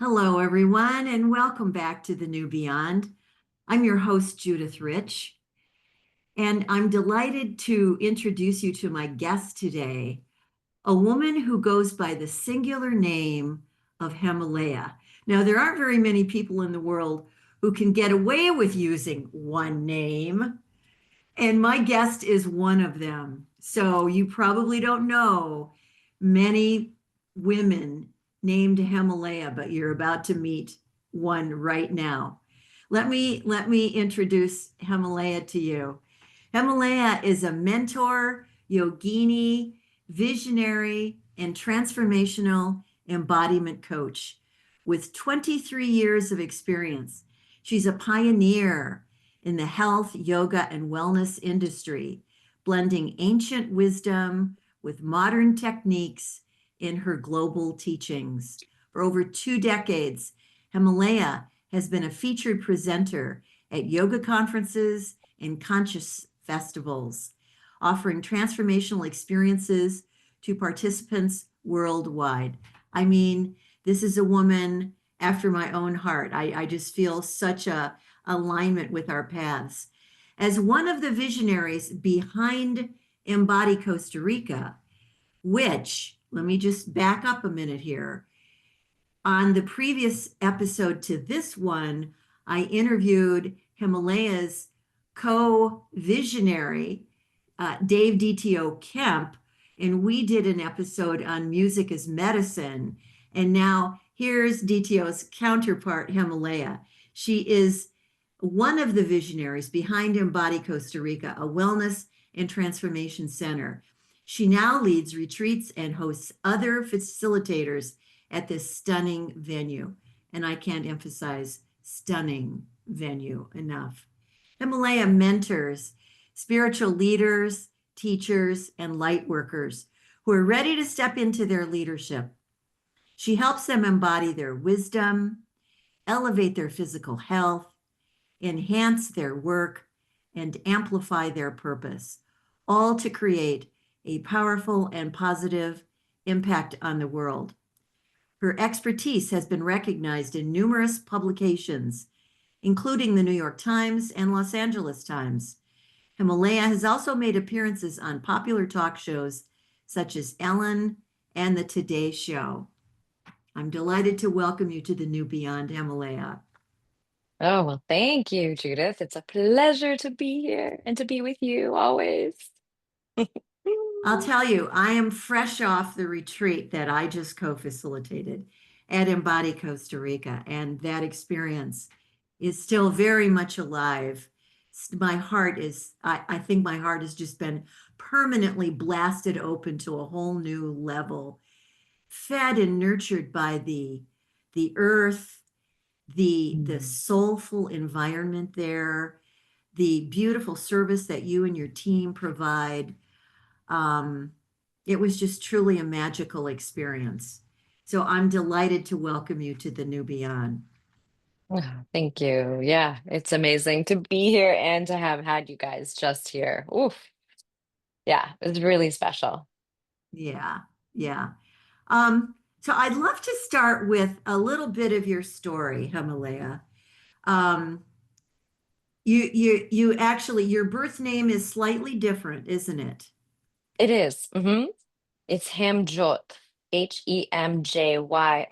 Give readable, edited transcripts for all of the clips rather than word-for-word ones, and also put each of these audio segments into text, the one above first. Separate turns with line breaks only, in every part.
Hello, everyone, and welcome back to the New Beyond. I'm your host, Judith Rich, and I'm delighted to introduce you to my guest today, a woman who goes by the singular name of Hemalayaa. Now, there aren't very many people in the world who can get away with using one name, and my guest is one of them. So you probably don't know many women named Hemalayaa, but you're about to meet one right now. Let me introduce Hemalayaa to you. Hemalayaa is a mentor, yogini, visionary, and transformational embodiment coach with 23 years of experience. She's a pioneer in the health, yoga, and wellness industry, blending ancient wisdom with modern techniques in her global teachings. For over 2 decades, Hemalayaa has been a featured presenter at yoga conferences and conscious festivals, offering transformational experiences to participants worldwide. I mean, this is a woman after my own heart. I just feel such a alignment with our paths. As one of the visionaries behind Embody Costa Rica, which, let me just back up a minute here. On the previous episode to this one, I interviewed Hemalaya's co-visionary, Dave DTO Kemp, and we did an episode on music as medicine. And now here's DTO's counterpart, Hemalayaa. She is one of the visionaries behind Embody Costa Rica, a wellness and transformation center. She now leads retreats and hosts other facilitators at this stunning venue. And I can't emphasize stunning venue enough. Hemalayaa mentors spiritual leaders, teachers, and light workers who are ready to step into their leadership. She helps them embody their wisdom, elevate their physical health, enhance their work, and amplify their purpose, all to create a powerful and positive impact on the world. Her expertise has been recognized in numerous publications, including the New York Times and Los Angeles Times. Hemalayaa has also made appearances on popular talk shows such as Ellen and the Today Show. I'm delighted to welcome you to the New Beyond, Hemalayaa.
Oh, well, thank you, Judith. It's a pleasure to be here and to be with you always.
I'll tell you, I am fresh off the retreat that I just co-facilitated at Embody Costa Rica, and that experience is still very much alive. My heart is, I think my heart has just been permanently blasted open to a whole new level, fed and nurtured by the earth, the soulful environment there, the beautiful service that you and your team provide. It was just truly a magical experience. So I'm delighted to welcome you to the New Beyond.
Oh, thank you. Yeah, it's amazing to be here and to have had you guys just here. Oof. Yeah, it was really special.
Yeah, yeah. So I'd love to start with a little bit of your story, Hemalayaa. Um, you actually, your birth name is slightly different, isn't it?
It is. It's Hamjot, Hemjyot.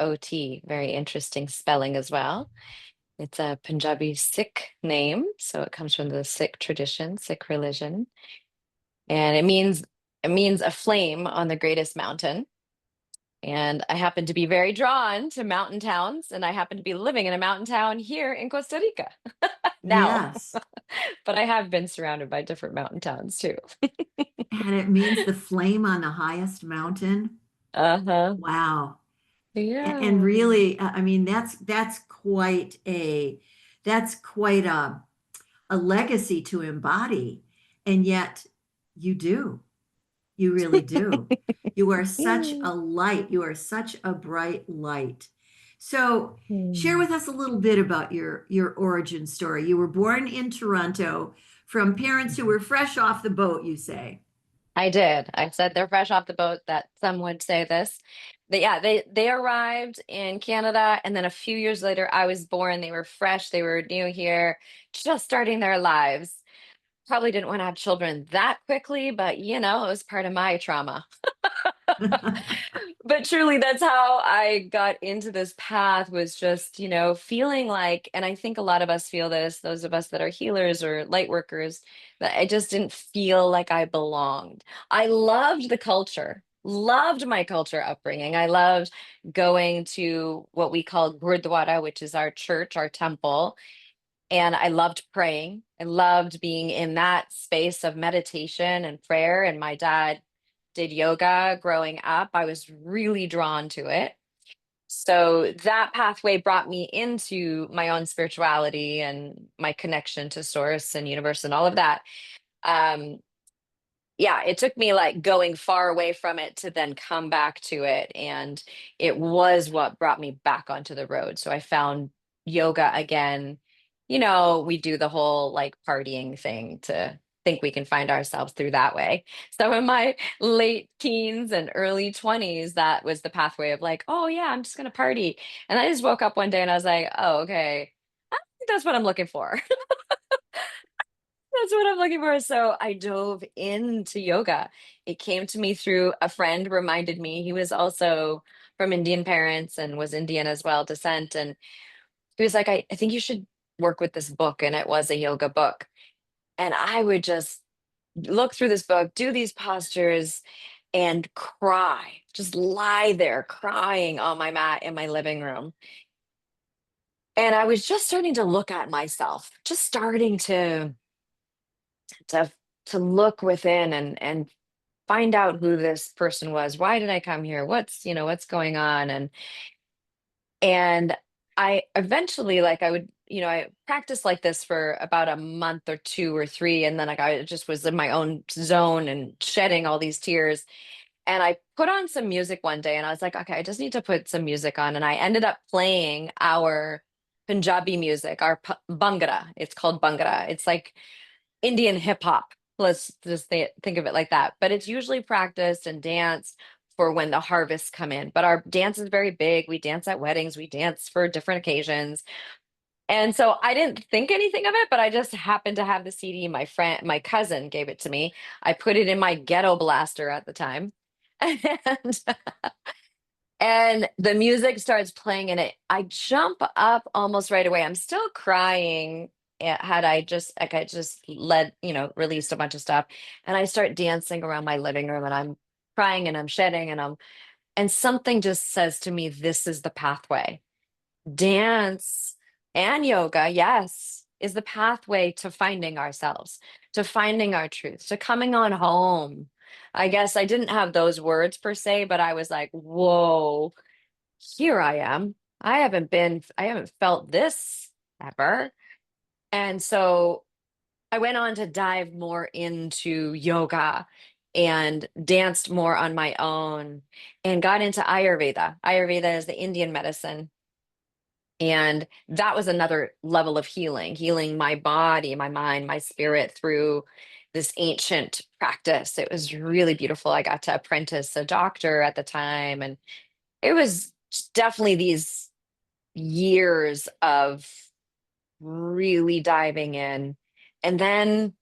Very interesting spelling as well. It's a Punjabi Sikh name, so it comes from the Sikh tradition, Sikh religion, and it means a flame on the greatest mountain. And I happen to be very drawn to mountain towns, and I happen to be living in a mountain town here in Costa Rica now.
Yes.
But I have been surrounded by different mountain towns too.
And it means the flame on the highest mountain.
Uh-huh.
Wow. And
Yeah.
really, I mean, that's quite a legacy to embody. And yet you do. You really do. You are such a light. You are such a bright light. So share with us a little bit about your origin story. You were born in Toronto from parents who were fresh off the boat, you say.
I did. I said they're fresh off the boat, that some would say this. But yeah, they arrived in Canada, and then a few years later I was born. They were fresh, they were new here, just starting their lives. Probably didn't want to have children that quickly, but it was part of my trauma. But truly, that's how I got into this path, was just, feeling like, and I think a lot of us feel this, those of us that are healers or light workers, that I just didn't feel like I belonged. I loved the culture, loved my culture upbringing. I loved going to what we call Gurdwara, which is our church, our temple. And I loved praying. I loved being in that space of meditation and prayer. And my dad did yoga growing up. I was really drawn to it. So that pathway brought me into my own spirituality and my connection to source and universe and all of that. Um, yeah, it took me like going far away from it to then come back to it. And it was what brought me back onto the road. So I found yoga again. We do the whole like partying thing to think we can find ourselves through that way. So in my late teens and early 20s, that was the pathway of like, oh yeah, I'm just gonna party. And I just woke up one day and I was like, oh, okay, I think that's what I'm looking for. That's what I'm looking for. So I dove into yoga. It came to me through a friend reminded me. He was also from Indian parents and was Indian as well, descent. And he was like, I think you should work with this book. And it was a yoga book. And I would just look through this book, do these postures, and cry, just lie there crying on my mat in my living room. And I was just starting to look at myself, just starting to to look within and find out who this person was. Why did I come here? What's going on? And I eventually, like, I would, I practiced like this for about a month or two or three, and then like I just was in my own zone and shedding all these tears. And I put on some music one day and I was like, okay, I just need to put some music on. And I ended up playing our Punjabi music, our Bhangra. It's called Bhangra. It's like Indian hip hop. Let's just think of it like that. But it's usually practiced and danced for when the harvests come in. But our dance is very big. We dance at weddings, we dance for different occasions. And so I didn't think anything of it, but I just happened to have the CD. My cousin gave it to me. I put it in my ghetto blaster at the time. And and the music starts playing and I jump up almost right away. I'm still crying. Had I just like I just released a bunch of stuff, and I start dancing around my living room and I'm crying and I'm shedding and something just says to me, this is the pathway. Dance and yoga, yes, is the pathway to finding ourselves, to finding our truth, to coming on home. I guess I didn't have those words per se, but I was like, whoa, here I am. I haven't felt this ever. And so I went on to dive more into yoga and danced more on my own and got into Ayurveda. Ayurveda is the Indian medicine. And that was another level of healing my body, my mind, my spirit through this ancient practice. It was really beautiful. I got to apprentice a doctor at the time, and it was definitely these years of really diving in. And then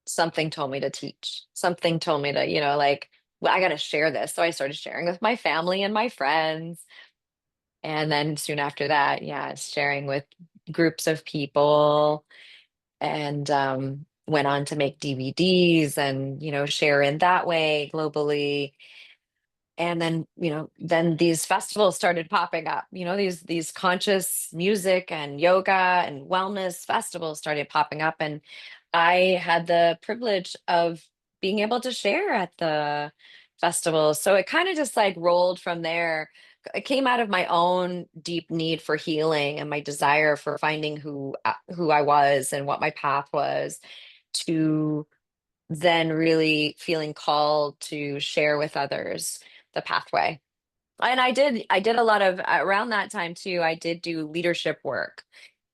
something told me to teach. Something told me to, like, well, I got to share this. So I started sharing with my family and my friends. And then soon after that, yeah, sharing with groups of people and went on to make DVDs and, share in that way globally. And then then these festivals started popping up, these conscious music and yoga and wellness festivals started popping up, and I had the privilege of being able to share at the festivals. So it kind of just like rolled from there. It came out of my own deep need for healing and my desire for finding who I was and what my path was, to then really feeling called to share with others the pathway. And I did a lot of around that time too. I did do leadership work.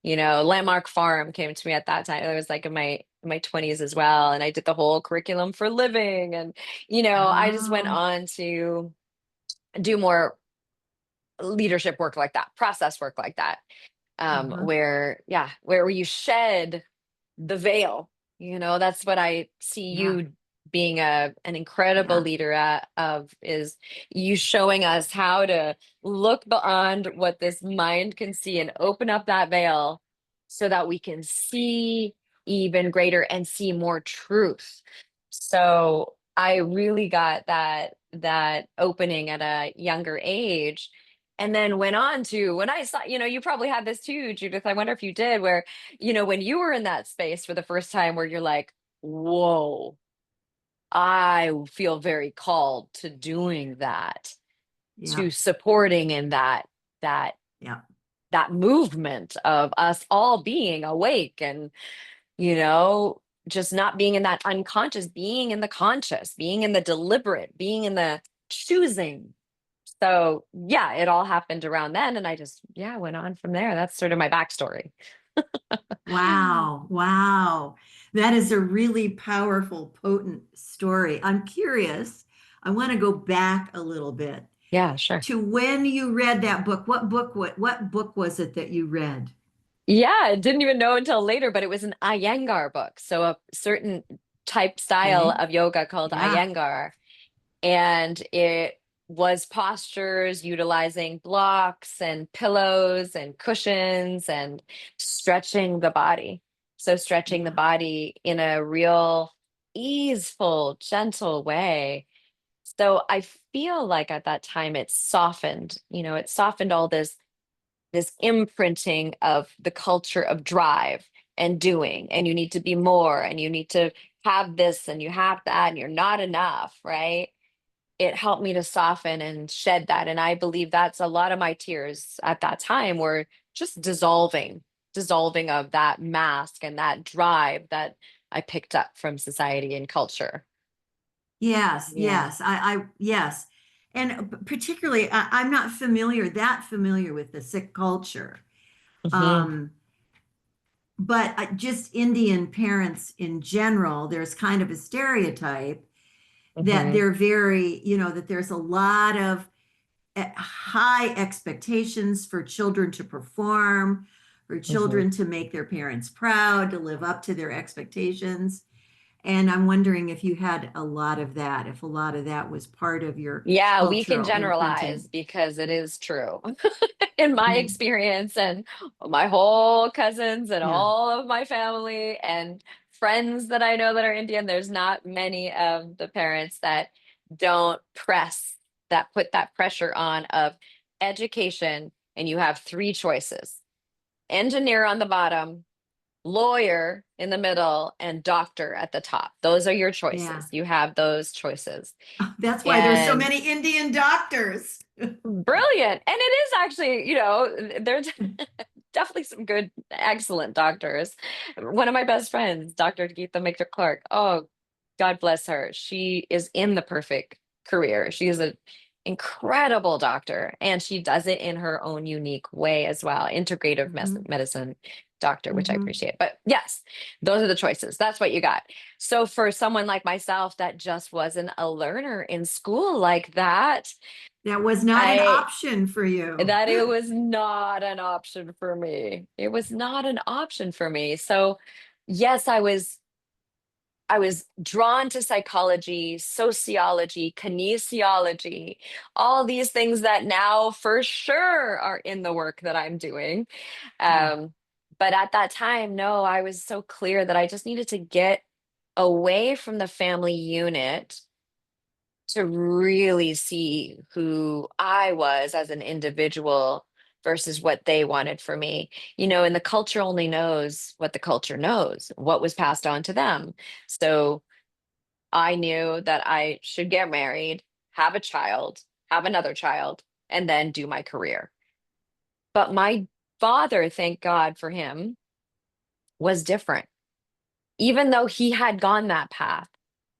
Landmark Farm came to me at that time. It was like in my in my 20s as well. And I did the whole curriculum for living. And, I just went
Oh,
on to do more leadership work like that, process work like that,
uh-huh.
where you shed the veil. That's what I see
Yeah,
you being an incredible
yeah,
leader of, is you showing us how to look beyond what this mind can see and open up that veil so that we can see even greater and see more truth. So I really got that opening at a younger age, and then went on to, when I saw, you probably had this too, Judith. I wonder if you did, where, when you were in that space for the first time where you're like, whoa, I feel very called to doing that,
yeah,
to supporting in that
yeah.
that movement of us all being awake and, you know, just not being in that unconscious, being in the conscious, being in the deliberate, being in the choosing. So yeah, it all happened around then. And I just, yeah, went on from there. That's sort of my backstory.
Wow, wow. That is a really powerful, potent story. I'm curious. I want to go back a little bit
Yeah, sure.
to when you read that book. What book was it that you read?
Yeah, I didn't even know until later, but it was an Iyengar book. So a certain type style
Okay.
of yoga called
Yeah.
Iyengar. And it was postures utilizing blocks and pillows and cushions and stretching the body. So stretching the
Yeah.
body in a real easeful, gentle way. So I feel like at that time it softened all this imprinting of the culture of drive and doing, and you need to be more, and you need to have this, and you have that, and you're not enough, right? It helped me to soften and shed that. And I believe that's a lot of my tears at that time were just dissolving of that mask and that drive that I picked up from society and culture.
Yes,
Yeah.
yes. Yes. And particularly, I'm not that familiar with the Sikh culture.
Hmm.
Um, but just Indian parents in general, there's kind of a stereotype that
Hmm.
they're that there's a lot of high expectations for children to perform, for
Hmm.
children to make their parents proud, to live up to their expectations. And I'm wondering if you had a lot of that, if a lot of that was part of your
Yeah, we can
cultural imprinting.
generalize because it is true in my
Mm,
experience, and my whole cousins and
yeah,
all of my family and friends that I know that are Indian. There's not many of the parents that don't put that pressure on of education. And you have three choices: engineer on the bottom, lawyer in the middle, and doctor at the top. Those are your
yeah.
choices. You have those choices.
That's why there's so
And
many Indian doctors.
brilliant. And it is actually, there's definitely some good, excellent doctors. One of my best friends, Dr. Geetha Mikter Clark. Oh, God bless her. She is in the perfect career. She is an incredible doctor, and she does it in her own unique way as well. Integrative
Hmm.
medicine doctor, which I
Hmm.
appreciate. But yes, those are the choices. That's what you got. So for someone like myself that just wasn't a learner in school like that,
That was not an
I
option for you.
that it was not an option for me. It was not an option for me. So, yes, I was drawn to psychology, sociology, kinesiology, all these things that now for sure are in the work that I'm doing.
Yeah.
Um, but at that time, no, I was so clear that I just needed to get away from the family unit to really see who I was as an individual versus what they wanted for me. And the culture only knows what the culture knows, what was passed on to them. So I knew that I should get married, have a child, have another child, and then do my career. But my father, thank God for him, was different. Even though he had gone that path,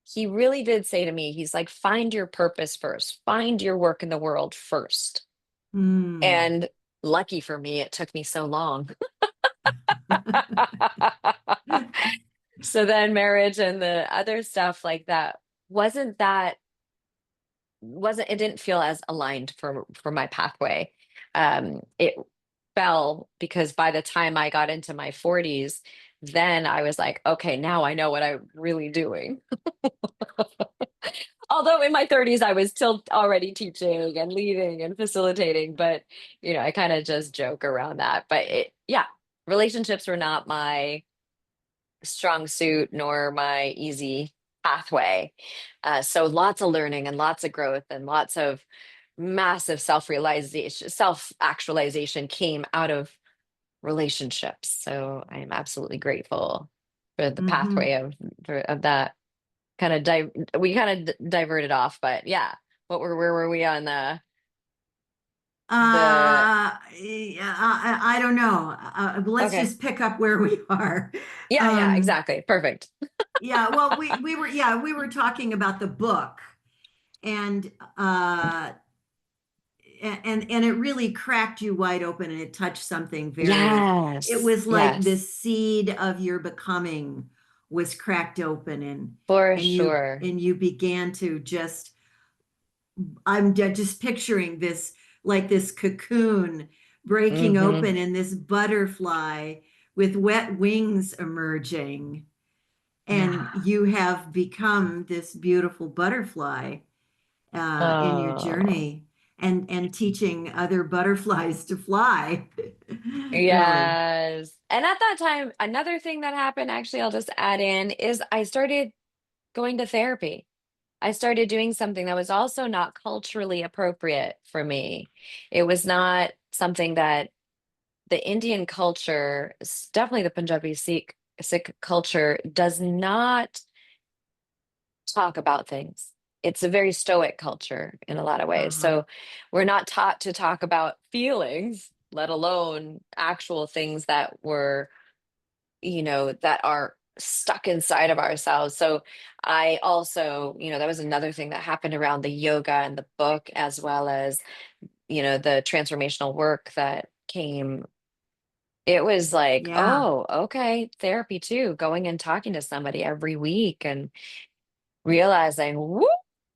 he really did say to me, he's like, find your purpose first, find your work in the world first.
Hmm.
And lucky for me, it took me so long. So then marriage and the other stuff like that wasn't that wasn't it didn't feel as aligned for my pathway. It fell because by the time I got into my 40s, then I was like, okay, now I know what I'm really doing. Although in my 30s, I was still already teaching and leading and facilitating, but I kind of just joke around that. But yeah, relationships were not my strong suit nor my easy pathway. So lots of learning and lots of growth and lots of massive self-realization, self-actualization came out of relationships. So I am absolutely grateful for the
Hmm.
pathway of that kind of we kind of diverted off, but yeah. Where were we on the
Yeah, I don't know. Let's
okay.
just pick up where we are.
Yeah,
Um,
exactly. Perfect.
yeah, well, we were talking about the book, and and it really cracked you wide open, and it touched something very. It
Yes.
was like the
Yes.
seed of your becoming was cracked open,
For sure.
and you began to just. Just picturing this, like this cocoon breaking
Hmm.
open and this butterfly with wet wings emerging. And
Yeah.
you have become this beautiful butterfly in your
Oh,
journey, and teaching other butterflies to fly. Really.
yes. And at that time, another thing that happened, actually, I'll just add in, is I started going to therapy. I started doing something that was also not culturally appropriate for me. It was not something that the Indian culture, definitely the Punjabi Sikh culture, does not talk about things. It's a very stoic culture in a lot of ways.
Uh-huh.
So we're not taught to talk about feelings, let alone actual things that that are stuck inside of ourselves. So I also, that was another thing that happened around the yoga and the book, as well as, the transformational work that came. It was like,
Yeah.
oh, okay, therapy too, going and talking to somebody every week and realizing, whoop,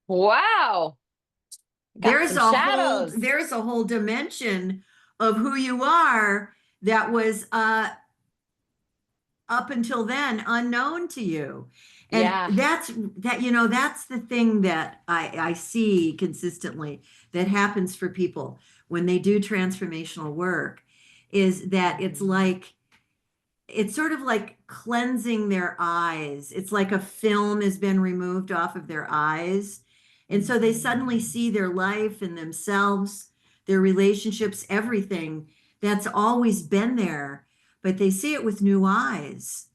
wow, got some shadows.
There's a whole dimension of who you are that was up until then unknown to you. And
Yeah.
that's the thing that I see consistently that happens for people when they do transformational work, is that it's sort of like cleansing their eyes. It's like a film has been removed off of their eyes. And so they suddenly see their life and themselves, their relationships, everything that's always been there, but they see it with new eyes.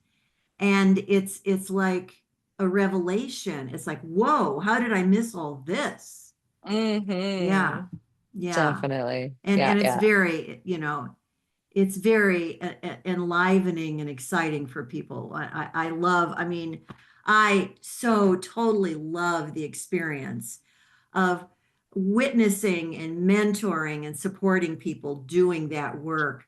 And it's like a revelation. It's like, whoa, how did I miss all this? Yeah.
Hmm.
Yeah.
Definitely.
And
Yeah,
it's
yeah.
very, it's very enlivening and exciting for people. I love, I mean, I so totally love the experience of witnessing and mentoring and supporting people doing that work.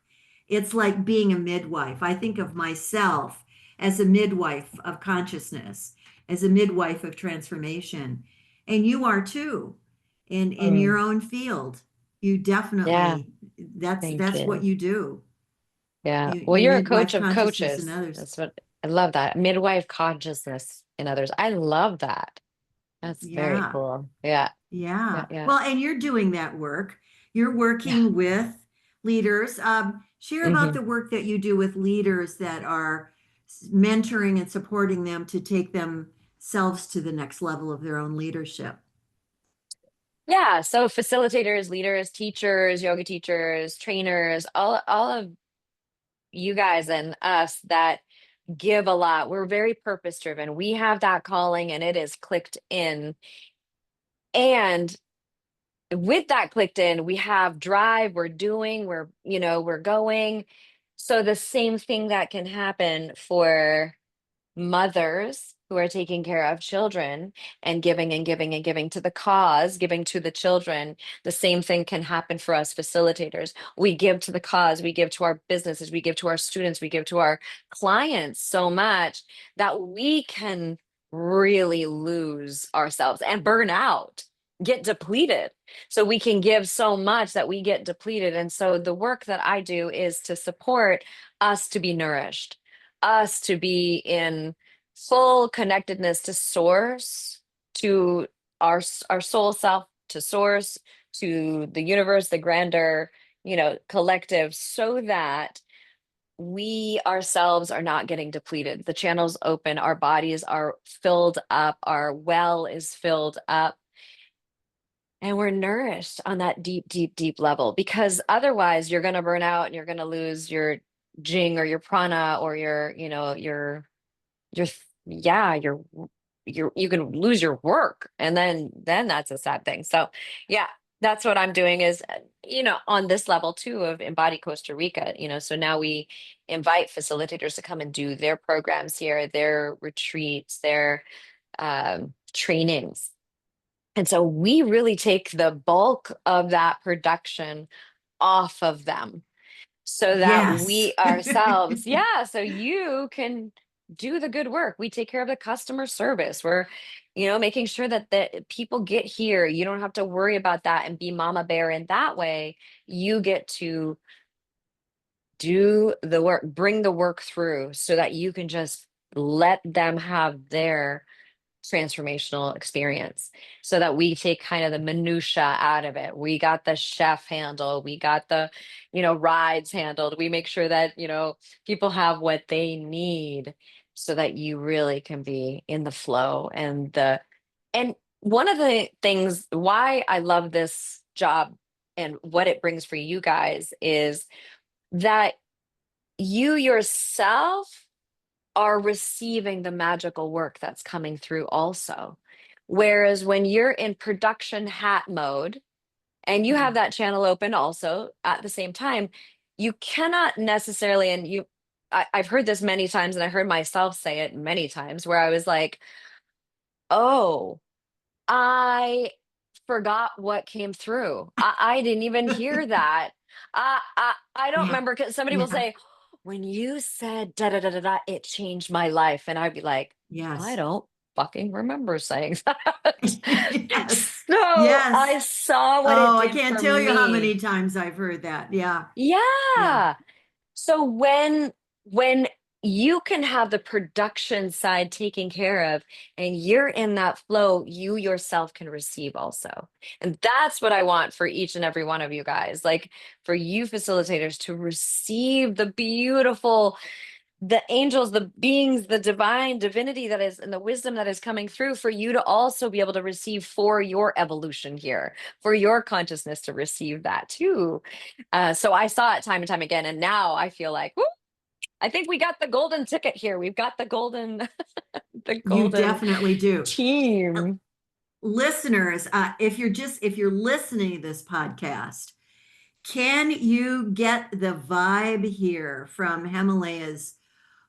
It's like being a midwife. I think of myself as a midwife of consciousness, as a midwife of transformation. And you are too, in your
Mm.
own field. You
Yeah,
definitely,
thank
that's what
you.
you do.
Yeah. Well,
You
you're a coach
midwife
of
consciousness in
coaches.
others.
That's what I love that. Midwife consciousness in others. I love that. That's very
Yeah.
cool. Yeah. Yeah,
Yeah.
yeah.
Well, and you're doing that work. You're
Yeah.
working with leaders. Share about
Hmm.
the work that you do with leaders that are mentoring and supporting them to take themselves to the next level of their own leadership.
Yeah. So facilitators, leaders, teachers, yoga teachers, trainers, all of you guys and us that give a lot. We're very purpose driven. We have that calling and it is clicked in. And with that clicked in, we have drive, we're doing, we're going. So the same thing that can happen for mothers who are taking care of children and giving and giving and giving to the cause, giving to the children, the same thing can happen for us facilitators. We give to the cause, we give to our businesses, we give to our students, we give to our clients so much that we can really lose ourselves and burn out, get depleted. So we can give so much that we get depleted. And so the work that I do is to support us to be nourished, us to be in full connectedness to source, to our soul self, to source, to the universe, the grander, collective, so that we ourselves are not getting depleted. The channels open, our bodies are filled up, our well is filled up, and we're nourished on that deep, deep, deep level. Because otherwise, you're going to burn out and you're going to lose your jing or your prana or your yeah you can lose your work, and then that's a sad thing. So yeah, that's what I'm doing is on this level too of Embody Costa Rica. So now we invite facilitators to come and do their programs here, their retreats, their trainings, and so we really take the bulk of that production off of them so that
Yes.
we ourselves, yeah, so you can do the good work. We take care of the customer service. We're, making sure that the people get here. You don't have to worry about that and be mama bear in that way. You get to do the work, bring the work through so that you can just let them have their transformational experience, so that we take kind of the minutia out of it. We got the chef handle, we got the rides handled, we make sure that people have what they need so that you really can be in the flow. And one of the things why I love this job and what it brings for you guys is that you yourself are receiving the magical work that's coming through also. Whereas when you're in production hat mode and you have
Yeah.
that channel open also at the same time, you cannot necessarily, and I've heard this many times, and I heard myself say it many times where I was like, oh, I forgot what came through. I didn't even hear that. I don't
Yeah.
remember, because somebody will
Yeah.
say, when you said da da da da da, it changed my life. And I'd be like, I
Yes.
don't fucking remember saying that.
Yes.
So I
Yes.
saw what it
Oh, I
did
can't
for
tell you how
me.
many times I've heard that. Yeah. Yeah.
Yeah. So when you can have the production side taken care of and you're in that flow, you yourself can receive also. And that's what I want for each and every one of you guys. Like for you facilitators to receive the beautiful, the angels, the beings, the divine divinity that is, and the wisdom that is coming through, for you to also be able to receive for your evolution here, for your consciousness to receive that too. So I saw it time and time again, and now I feel like, woo, I think we got the golden ticket here. We've got the golden, the
You
golden
definitely do. Uh,
team.
Listeners, if you're listening to this podcast, can you get the vibe here from Himalaya's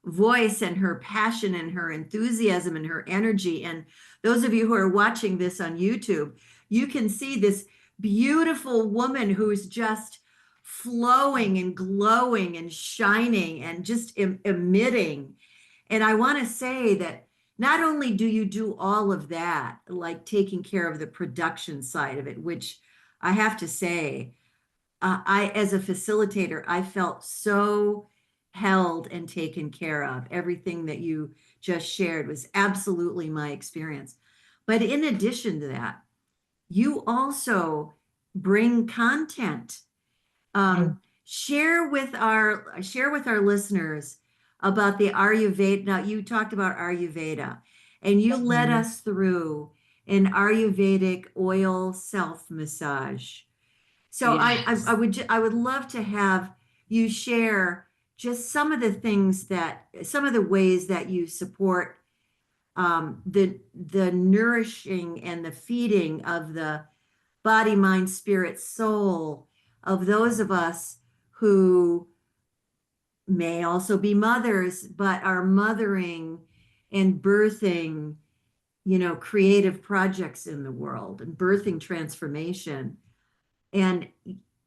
voice and her passion and her enthusiasm and her energy? And those of you who are watching this on YouTube, you can see this beautiful woman who's just flowing and glowing and shining and just emitting. And I want to say that not only do you do all of that, like taking care of the production side of it, which I have to say, as a facilitator, I felt so held and taken care of. Everything that you just shared was absolutely my experience. But in addition to that, you also bring content.
Mm.
Share with our listeners about the Ayurveda. Now, you talked about Ayurveda, and you led
Mhm.
us through an Ayurvedic oil self massage. So
Yes.
I would love to have you share just some of the ways that you support the nourishing and the feeding of the body, mind, spirit, soul of those of us who may also be mothers, but are mothering and birthing, creative projects in the world and birthing transformation. And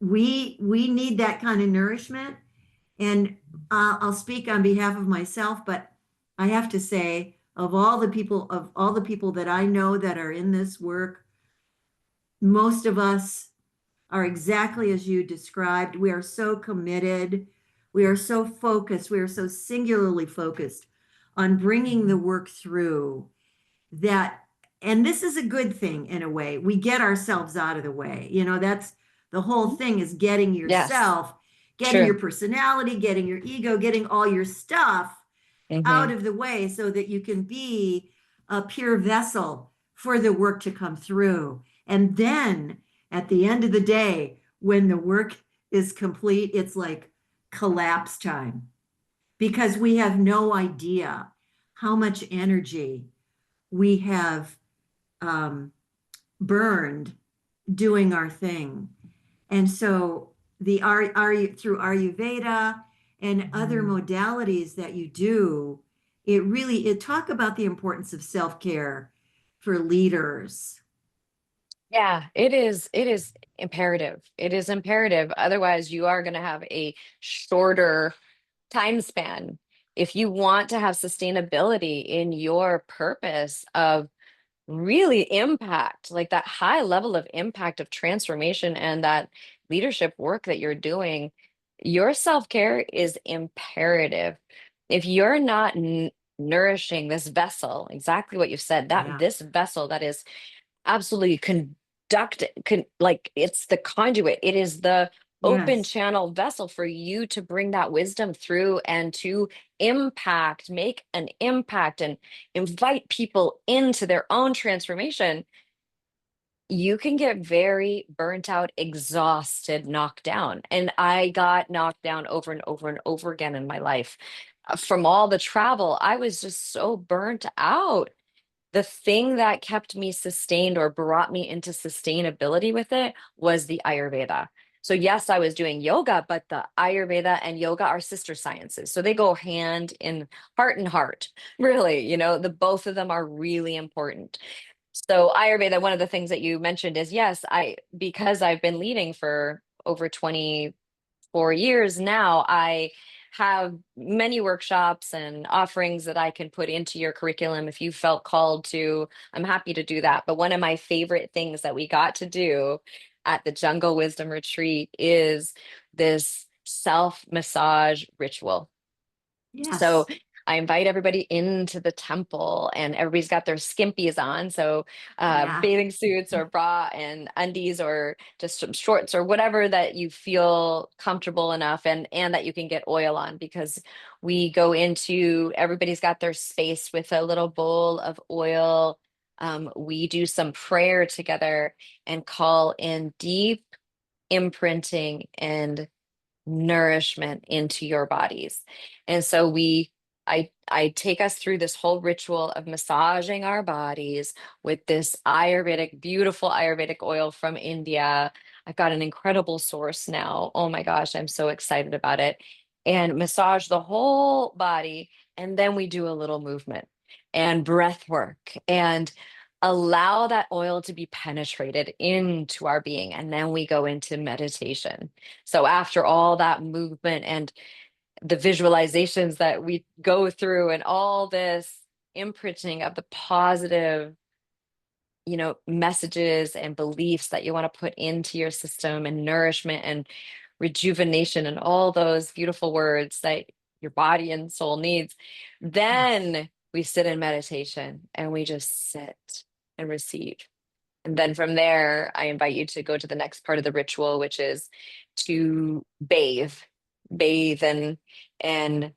we need that kind of nourishment. And I'll speak on behalf of myself, but I have to say, of all the people that I know that are in this work, most of us are exactly as you described. We are so committed. We are so focused. We are so singularly focused on bringing the work through that. And this is a good thing in a way. We get ourselves out of the way. That's the whole thing, is getting
Yes,
yourself, getting your
true.
personality, getting your ego, getting all your stuff
Hmm.
out of the way so that you can be a pure vessel for the work to come through. And then at the end of the day, when the work is complete, it's like collapse time, because we have no idea how much energy we have um, burned doing our thing. And so through Ayurveda and other modalities that you do, it talk about the importance of self-care for leaders.
Yeah, it is imperative. It is imperative. Otherwise, you are going to have a shorter time span. If you want to have sustainability in your purpose of really impact, like that high level of impact of transformation and that leadership work that you're doing, your self-care is imperative. If you're not nourishing this vessel, exactly what you said, that
Yeah.
this vessel that is absolutely like it's the conduit, it is the open
Yes.
channel vessel for you to bring that wisdom through and to make an impact and invite people into their own transformation. You can get very burnt out, exhausted, knocked down. And I got knocked down over and over and over again in my life. From all the travel, I was just so burnt out. The thing that kept me sustained or brought me into sustainability with it was the Ayurveda. So, yes, I was doing yoga, but the Ayurveda and yoga are sister sciences. So they go hand in heart and heart, really. The both of them are really important. So Ayurveda, one of the things that you mentioned is, yes, because I've been leading for over 24 years now, I have many workshops and offerings that I can put into your curriculum if you felt called to. I'm happy to do that. But one of my favorite things that we got to do at the Jungle Wisdom Retreat is this self massage ritual. So
Yes.
I invite everybody into the temple, and everybody's got their skimpies on. So
Yeah.
bathing suits or bra and undies or just some shorts or whatever that you feel comfortable enough, and that you can get oil on, because everybody's got their space with a little bowl of oil. We do some prayer together and call in deep imprinting and nourishment into your bodies. And so I take us through this whole ritual of massaging our bodies with this beautiful Ayurvedic oil from India. I've got an incredible source now. Oh my gosh, I'm so excited about it. And massage the whole body. And then we do a little movement and breath work and allow that oil to be penetrated into our being. And then we go into meditation. So after all that movement and the visualizations that we go through and all this imprinting of the positive, messages and beliefs that you want to put into your system, and nourishment and rejuvenation and all those beautiful words that your body and soul needs,
Yes.
then we sit in meditation and we just sit and receive. And then from there, I invite you to go to the next part of the ritual, which is to bathe and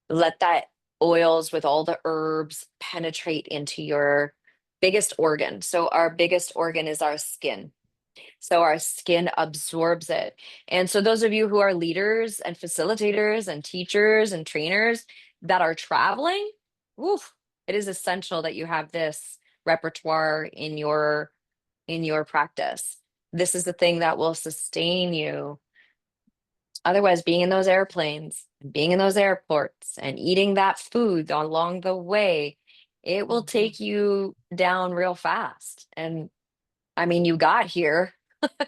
let that oils with all the herbs penetrate into your biggest organ. So our biggest organ is our skin. So our skin absorbs it. And so those of you who are leaders and facilitators and teachers and trainers that are traveling, woof, it is essential that you have this repertoire in your practice. This is the thing that will sustain you Otherwise, being in those airplanes, being in those airports, and eating that food along the way, it will
Mhm.
take you down real fast. And I mean, you got here,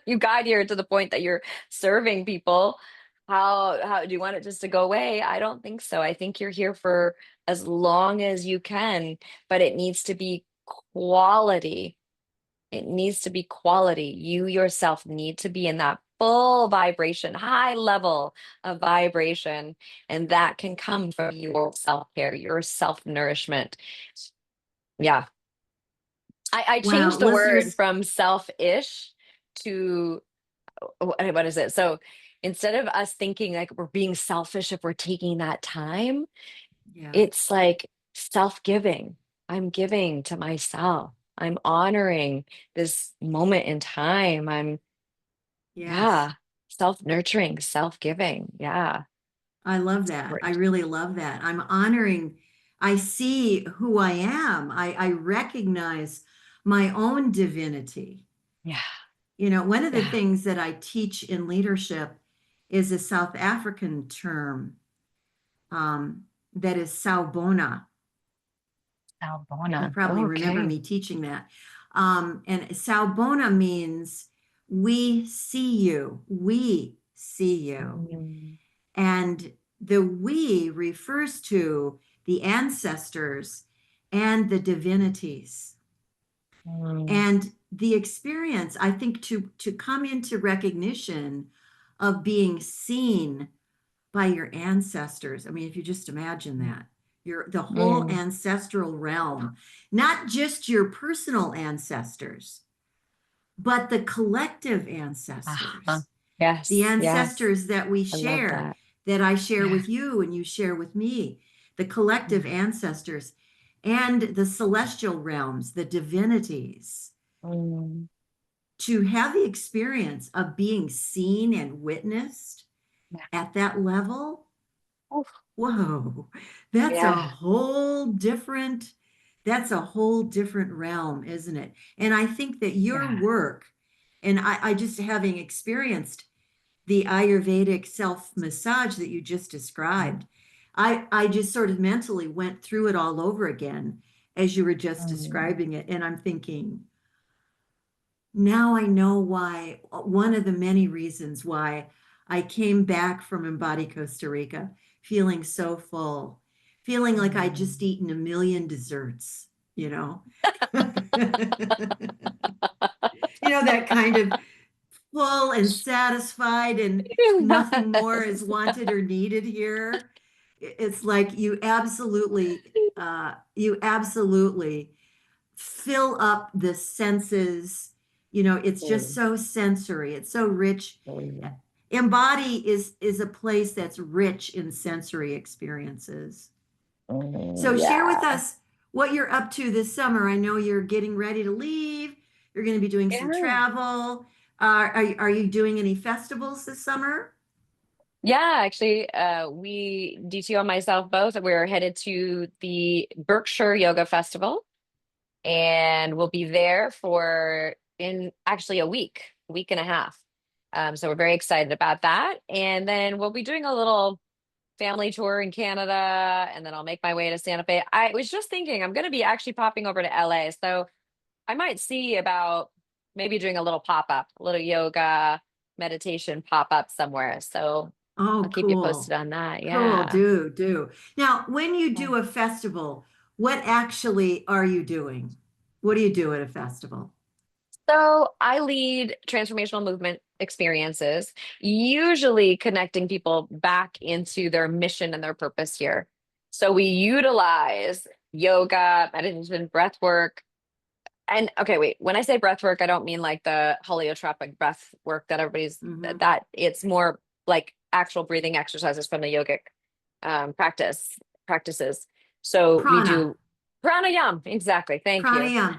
you got here to the point that you're serving people. How do you want it just to go away? I don't think so. I think you're here for as long as you can, but it needs to be quality. It needs to be quality. You yourself need to be in that full vibration, high level of vibration. And that can come from your self-care, your self-nourishment. Yeah. I
Wow,
changed the word
listeners,
from selfish to what is it? So instead of us thinking like we're being selfish if we're taking that time,
yeah,
it's like self-giving. I'm giving to myself. I'm honoring this moment in time.
yes.
Yeah, self-nurturing, self-giving. Yeah.
I love
It's
that. I
great.
really love that. I'm honoring, I see who I am. I recognize my own divinity.
Yeah.
You know, one of the
Yeah.
things that I teach in leadership is a South African term that is sawubona. You
Albona.
probably remember
Okay.
me teaching that. And sawubona means we see you, we see you.
Mm,
And the we refers to the ancestors and the divinities.
mm,
And the experience, I think, to come into recognition of being seen by your ancestors. I mean, if you just imagine that, your the whole
mm.
ancestral realm, not just your personal ancestors, but the collective
Uh-huh.
ancestors, the
Yes. Yes.
ancestors that we
I love
share,
that.
that I share
Yeah.
with you and you share with me, the collective
Mm,
ancestors and the celestial realms, the divinities,
mm.
to have the experience of being seen and witnessed
Yeah.
at that level.
Oh,
Whoa, that's a
yeah.
whole different, that's a whole different realm, isn't it? And I think that your
Yeah.
work, and I just having experienced the Ayurvedic self massage that you just described, I just sort of mentally went through it all over again as you were just
Mm,
describing it. And I'm thinking, now I know why, one of the many reasons why I came back from Embody Costa Rica feeling so full, feeling like I'd just
mm.
eaten a million desserts, you know? You know, that kind of full and satisfied, and nothing more is
Yes.
wanted or needed here. It's like you absolutely fill up the senses. You know, it's just
Mm,
so sensory. It's so rich.
mm,
Embody is a place that's rich in sensory experiences. So share with
yeah.
us what you're up to this summer. I know you're getting ready to leave. You're going to be doing some
Yeah.
travel. Are you doing any festivals this summer?
Yeah, actually, we, DTO and myself both, we're headed to the Berkshire Yoga Festival, and we'll be there for in actually a week and a half. So we're very excited about that. And then we'll be doing a little family tour in Canada, and then I'll make my way to Santa Fe. I was just thinking I'm going to be actually popping over to LA, so I might see about maybe doing a little pop-up, a little yoga meditation pop-up somewhere. So I'll
Oh,
keep you posted
cool.
on that.
Cool.
Yeah.
Do. Now, when you
Yeah.
do a festival, what actually are you doing? What do you do at a festival?
So I lead transformational movement experiences, usually connecting people back into their mission and their purpose here. So we utilize yoga, meditation, breath work. And okay, wait, when I say breath work, I don't mean like the heliotropic breath work that everybody's
Hmm.
that it's more like actual breathing exercises from the yogic practices. So we
Prana,
do pranayam, exactly. Thank you.
pranayama. Yeah.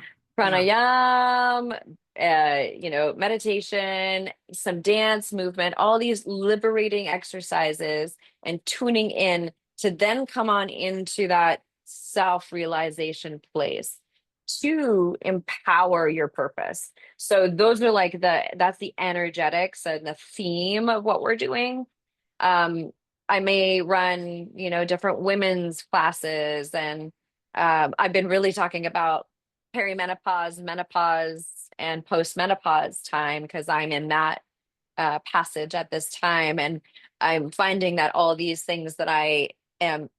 Pranayam, meditation, some dance movement, all these liberating exercises and tuning in to then come on into that self-realization place to empower your purpose. So those are like that's the energetics and the theme of what we're doing. I may run, different women's classes. And I've been really talking about perimenopause, menopause, and postmenopause time because I'm in that passage at this time. And I'm finding that all these things that I am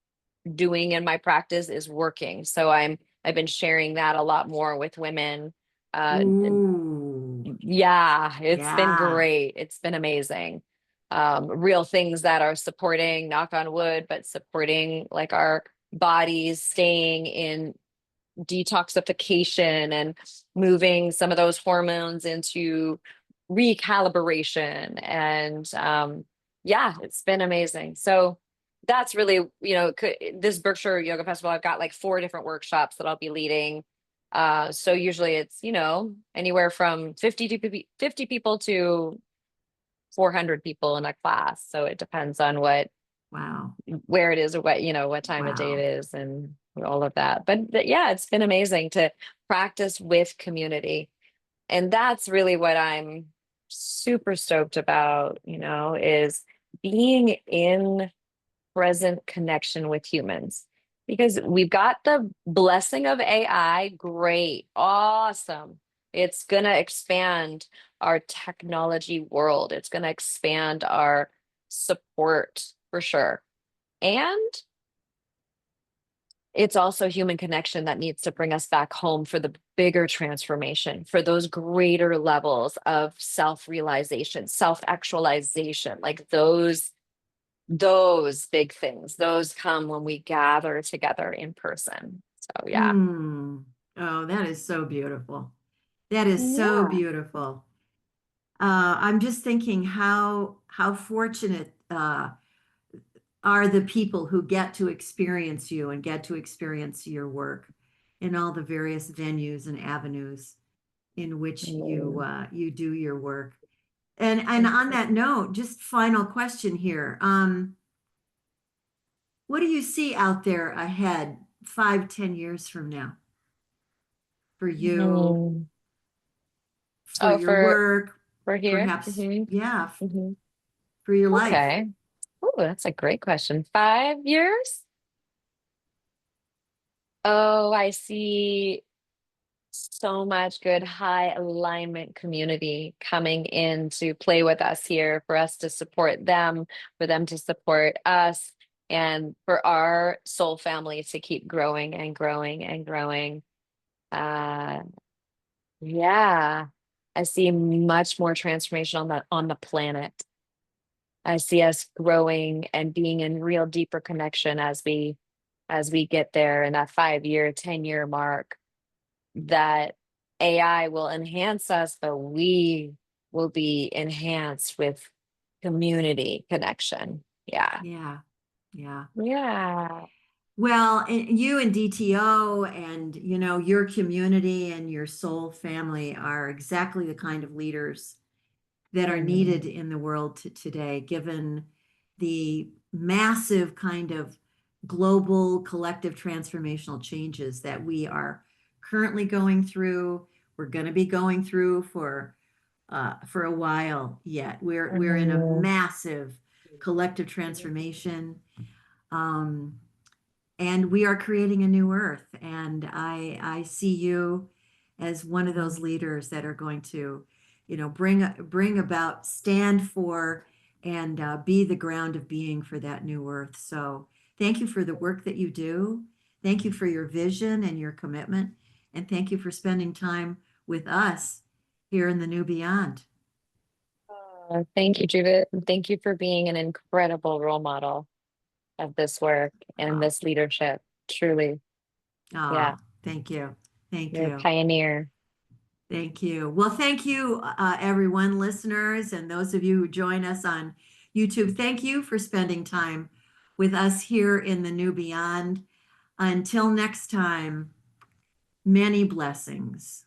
doing in my practice is working. So I've been sharing that a lot more with women. And
Ooh,
yeah, it's been
yeah.
great. It's been amazing. Real things that are supporting, knock on wood, but supporting like our bodies staying in detoxification and moving some of those hormones into recalibration. And yeah, it's been amazing. So that's really, this Berkshire Yoga Festival, I've got like 4 different workshops that I'll be leading. So usually it's, anywhere from 50 people to 400 people in a class. So it depends on
Wow.
where it is or what time of day it
Wow.
is and all of that. But yeah, it's been amazing to practice with community. And that's really what I'm super stoked about, is being in present connection with humans. Because we've got the blessing of AI, great, awesome. It's going to expand our technology world. It's going to expand our support for sure. And it's also human connection that needs to bring us back home for the bigger transformation, for those greater levels of self-realization, self-actualization, like those big things. Those come when we gather together in person. So yeah.
Mm. Oh, that is so beautiful. That is so
Yeah.
beautiful. I'm just thinking how fortunate are the people who get to experience you and get to experience your work in all the various venues and avenues in which
Mm.
you do your work. And on that note, just final question here. What do you see out there ahead 5, 10 years from now for you,
Mhm.
for
Oh,
your
for
work,
here.
perhaps,
Hmm.
yeah,
Hmm.
for your life?
Okay. Oh, that's a great question. 5 years? Oh, I see so much good high alignment community coming in to play with us here for us to support them, for them to support us, and for our soul family to keep growing and growing and growing. Uh, yeah, I see much more transformation on the planet. I see us growing and being in real deeper connection as we get there in that 5 year, 10 year mark, that AI will enhance us, but we will be enhanced with community connection. Yeah.
Yeah, yeah.
Yeah.
Well, you and DTO and your community and your soul family are exactly the kind of leaders that are needed
Mhm.
in the world today, given the massive kind of global collective transformational changes that we are currently going through. We're going to be going through for a while yet. We're in a
Mhm.
massive collective transformation. Um, and we are creating a new earth. And I see you as one of those leaders that are going to, bring about, stand for, and be the ground of being for that new earth. So thank you for the work that you do. Thank you for your vision and your commitment. And thank you for spending time with us here in the new beyond.
Thank you, Judith. And thank you for being an incredible role model of this work and
Oh,
this leadership. Truly. Yeah.
oh, thank you. Thank
You're a
you.
pioneer.
Thank you. Well, thank you, everyone, listeners, and those of you who join us on YouTube. Thank you for spending time with us here in the new beyond. Until next time, many blessings.